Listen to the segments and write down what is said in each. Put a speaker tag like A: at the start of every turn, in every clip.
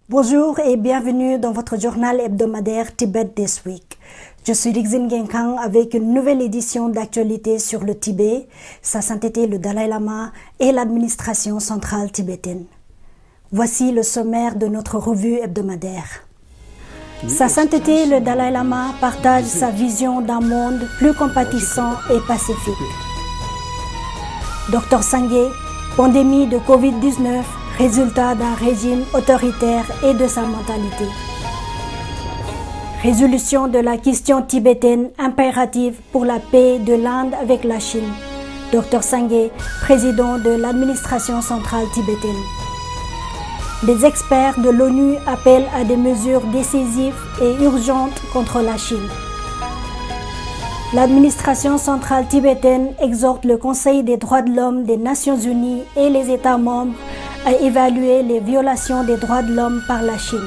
A: Bonjour et bienvenue dans votre journal hebdomadaire Tibet This Week. Je suis Rixin Genkang avec une nouvelle édition d'actualité sur le Tibet, sa sainteté le Dalai Lama et l'administration centrale tibétaine. Voici le sommaire de notre revue hebdomadaire. Sa sainteté le Dalai Lama partage sa vision d'un monde plus compatissant et pacifique. Dr Sangye, pandémie de Covid-19, résultat d'un régime autoritaire et de sa mentalité. Résolution de la question tibétaine impérative pour la paix de l'Inde avec la Chine. Dr Sangye, président de l'administration centrale tibétaine. Des experts de l'ONU appellent à des mesures décisives et urgentes contre la Chine. L'administration centrale tibétaine exhorte le Conseil des droits de l'homme des Nations Unies et les États membres à évaluer les violations des droits de l'homme par la Chine.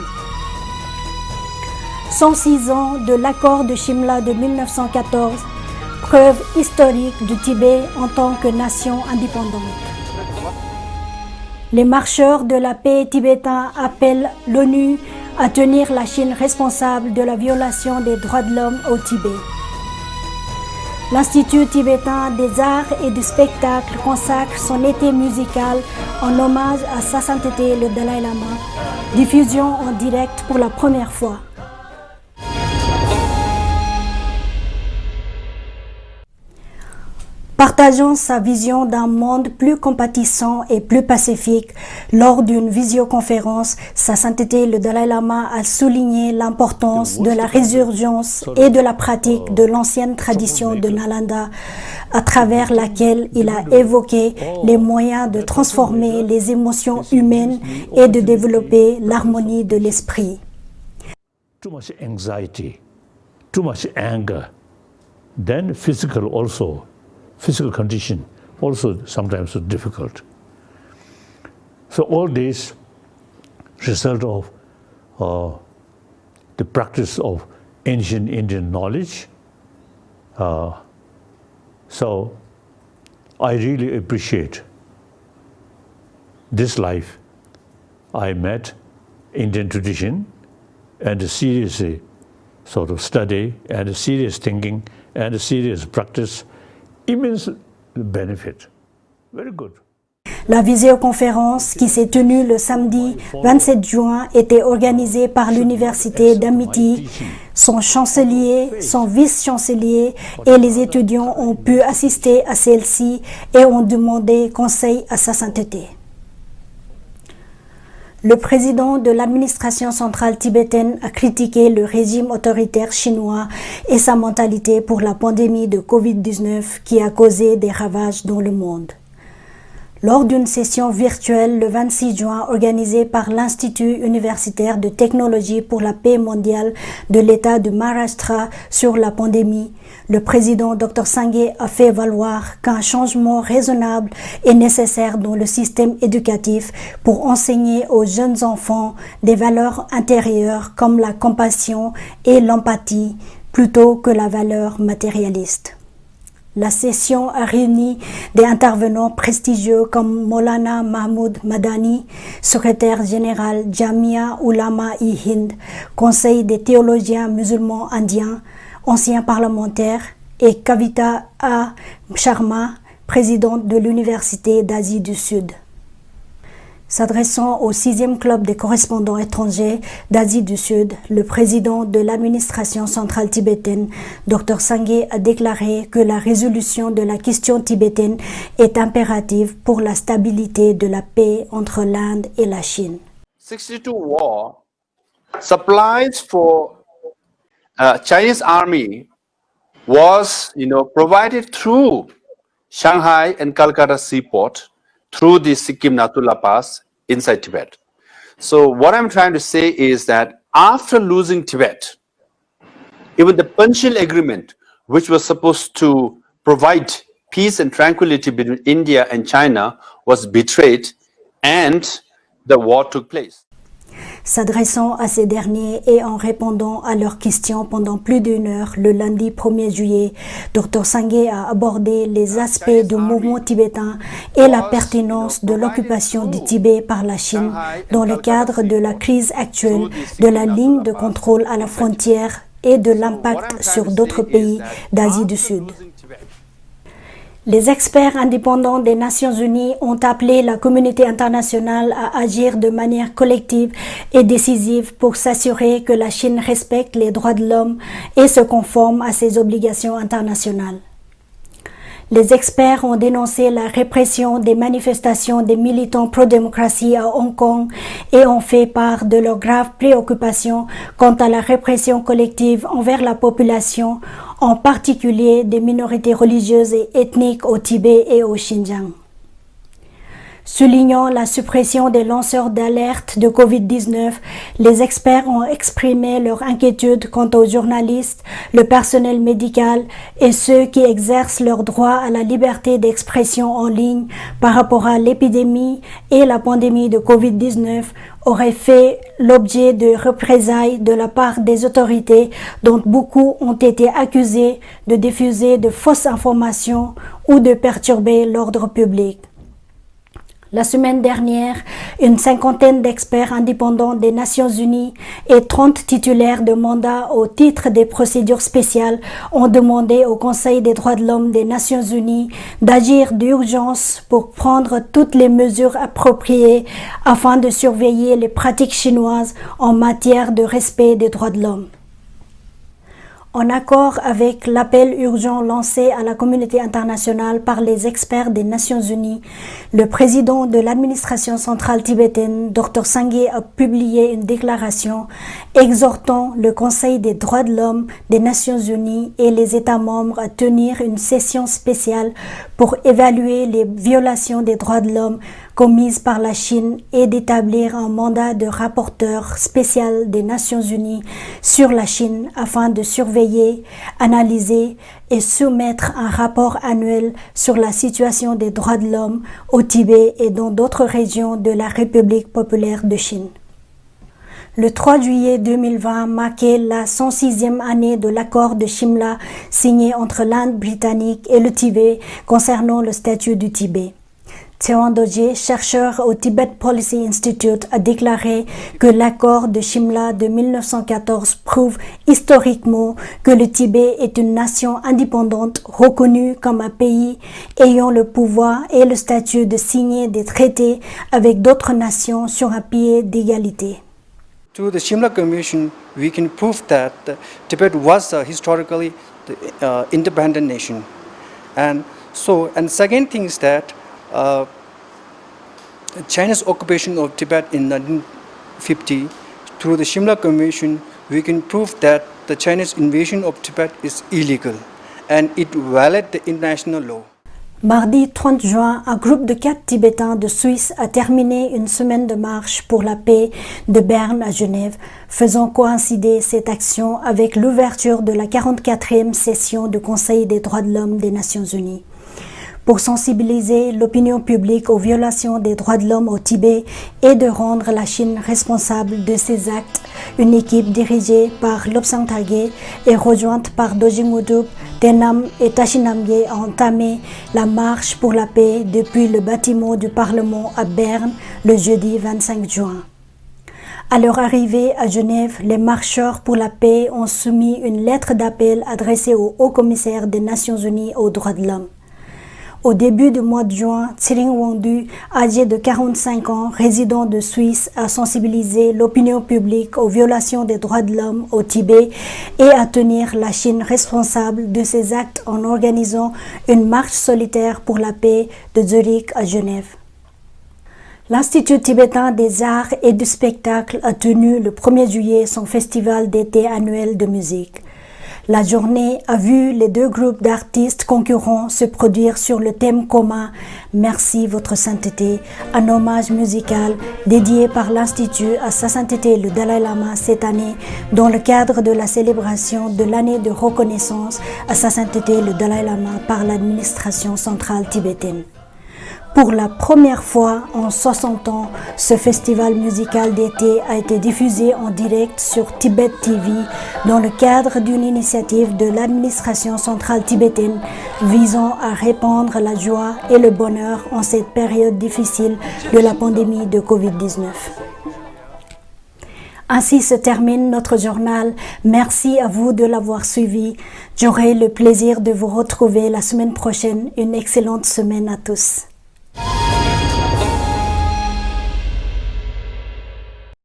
A: 106 ans de l'accord de Shimla de 1914, preuve historique du Tibet en tant que nation indépendante. Les marcheurs de la paix tibétains appellent l'ONU à tenir la Chine responsable de la violation des droits de l'homme au Tibet. L'Institut tibétain des arts et du spectacle consacre son été musical en hommage à Sa Sainteté le Dalai Lama, diffusion en direct pour la première fois. Partageant sa vision d'un monde plus compatissant et plus pacifique, lors d'une visioconférence, Sa Sainteté le Dalai Lama a souligné l'importance de la résurgence et de la pratique de l'ancienne tradition de Nalanda, à travers laquelle il a évoqué les moyens de transformer les émotions humaines et de développer l'harmonie de l'esprit.
B: Too much anxiety, too much anger, then physical condition also sometimes difficult. So all this result of the practice of ancient Indian knowledge. So I really appreciate this life. I met Indian tradition and a serious sort of study and a serious thinking and a serious practice. Immense benefit. Very good.
A: La visioconférence qui s'est tenue le samedi 27 juin était organisée par l'Université d'Amity. Son chancelier, son vice-chancelier et les étudiants ont pu assister à celle-ci et ont demandé conseil à Sa Sainteté. Le président de l'administration centrale tibétaine a critiqué le régime autoritaire chinois et sa mentalité pour la pandémie de Covid-19 qui a causé des ravages dans le monde. Lors d'une session virtuelle le 26 juin organisée par l'Institut universitaire de technologie pour la paix mondiale de l'État de Maharashtra sur la pandémie, le président Dr Sangye a fait valoir qu'un changement raisonnable est nécessaire dans le système éducatif pour enseigner aux jeunes enfants des valeurs intérieures comme la compassion et l'empathie plutôt que la valeur matérialiste. La session a réuni des intervenants prestigieux comme Maulana Mahmoud Madani, secrétaire général Jamia Ulama-i Hind, Conseil des théologiens musulmans indiens, ancien parlementaire, et Kavita A. Sharma, présidente de l'Université d'Asie du Sud. S'adressant au 6e club des correspondants étrangers d'Asie du Sud, le président de l'administration centrale tibétaine, Dr Sangye, a déclaré que la résolution de la question tibétaine est impérative pour la stabilité de la paix entre l'Inde et la Chine.
C: 62 war supplies for Chinese army was provided through Shanghai and Calcutta seaport through the Sikkim Natula Pass inside Tibet. So what I'm trying to say is that after losing Tibet, even the Panchil Agreement, which was supposed to provide peace and tranquility between India and China, was betrayed and the war took place.
A: S'adressant à ces derniers et en répondant à leurs questions pendant plus d'une heure le lundi 1er juillet, Dr Sangye a abordé les aspects du mouvement tibétain et la pertinence de l'occupation du Tibet par la Chine dans le cadre de la crise actuelle, de la ligne de contrôle à la frontière et de l'impact sur d'autres pays d'Asie du Sud. Les experts indépendants des Nations Unies ont appelé la communauté internationale à agir de manière collective et décisive pour s'assurer que la Chine respecte les droits de l'homme et se conforme à ses obligations internationales. Les experts ont dénoncé la répression des manifestations des militants pro-démocratie à Hong Kong et ont fait part de leurs graves préoccupations quant à la répression collective envers la population, en particulier des minorités religieuses et ethniques au Tibet et au Xinjiang. Soulignant la suppression des lanceurs d'alerte de Covid-19, les experts ont exprimé leur inquiétude quant aux journalistes, le personnel médical et ceux qui exercent leur droit à la liberté d'expression en ligne par rapport à l'épidémie et la pandémie de Covid-19 auraient fait l'objet de représailles de la part des autorités dont beaucoup ont été accusés de diffuser de fausses informations ou de perturber l'ordre public. La semaine dernière, une cinquantaine d'experts indépendants des Nations Unies et 30 titulaires de mandats au titre des procédures spéciales ont demandé au Conseil des droits de l'homme des Nations Unies d'agir d'urgence pour prendre toutes les mesures appropriées afin de surveiller les pratiques chinoises en matière de respect des droits de l'homme. En accord avec l'appel urgent lancé à la communauté internationale par les experts des Nations Unies, le président de l'administration centrale tibétaine, Dr Sangye, a publié une déclaration exhortant le Conseil des droits de l'homme des Nations Unies et les États membres à tenir une session spéciale pour évaluer les violations des droits de l'homme commises par la Chine et d'établir un mandat de rapporteur spécial des Nations Unies sur la Chine afin de surveiller, analyser et soumettre un rapport annuel sur la situation des droits de l'homme au Tibet et dans d'autres régions de la République populaire de Chine. Le 3 juillet 2020 marquait la 106e année de l'accord de Shimla signé entre l'Inde britannique et le Tibet concernant le statut du Tibet. Théon Dojé, chercheur au Tibet Policy Institute, a déclaré que l'accord de Shimla de 1914 prouve historiquement que le Tibet est une nation indépendante reconnue comme un pays ayant le pouvoir et le statut de signer des traités avec d'autres nations sur un pied d'égalité.
D: Through the Shimla Convention, we can prove that Tibet was historically the independent nation, and second thing is that China's occupation of Tibet in 1950, through the Shimla Convention, we can prove that the Chinese invasion of Tibet is illegal and it violates the international law.
A: Mardi 30 juin, un groupe de 4 Tibétains de Suisse a terminé une semaine de marche pour la paix de Berne à Genève, faisant coïncider cette action avec l'ouverture de la 44e session du Conseil des droits de l'homme des Nations Unies. Pour sensibiliser l'opinion publique aux violations des droits de l'homme au Tibet et de rendre la Chine responsable de ces actes, une équipe dirigée par Lobsang Tagé et rejointe par Dojing Wudup, Tenam et Tachinamye a entamé la marche pour la paix depuis le bâtiment du Parlement à Berne le jeudi 25 juin. À leur arrivée à Genève, les marcheurs pour la paix ont soumis une lettre d'appel adressée au Haut-Commissaire des Nations Unies aux droits de l'homme. Au début du mois de juin, Tsering Wangdu, âgé de 45 ans, résident de Suisse, a sensibilisé l'opinion publique aux violations des droits de l'homme au Tibet et à tenir la Chine responsable de ces actes en organisant une marche solitaire pour la paix de Zurich à Genève. L'Institut tibétain des arts et du spectacle a tenu le 1er juillet son festival d'été annuel de musique. La journée a vu les 2 groupes d'artistes concurrents se produire sur le thème commun « Merci votre sainteté », un hommage musical dédié par l'Institut à sa sainteté le Dalai Lama cette année dans le cadre de la célébration de l'année de reconnaissance à sa sainteté le Dalai Lama par l'administration centrale tibétaine. Pour la première fois en 60 ans, ce festival musical d'été a été diffusé en direct sur Tibet TV dans le cadre d'une initiative de l'administration centrale tibétaine visant à répandre la joie et le bonheur en cette période difficile de la pandémie de Covid-19. Ainsi se termine notre journal. Merci à vous de l'avoir suivi. J'aurai le plaisir de vous retrouver la semaine prochaine. Une excellente semaine à tous.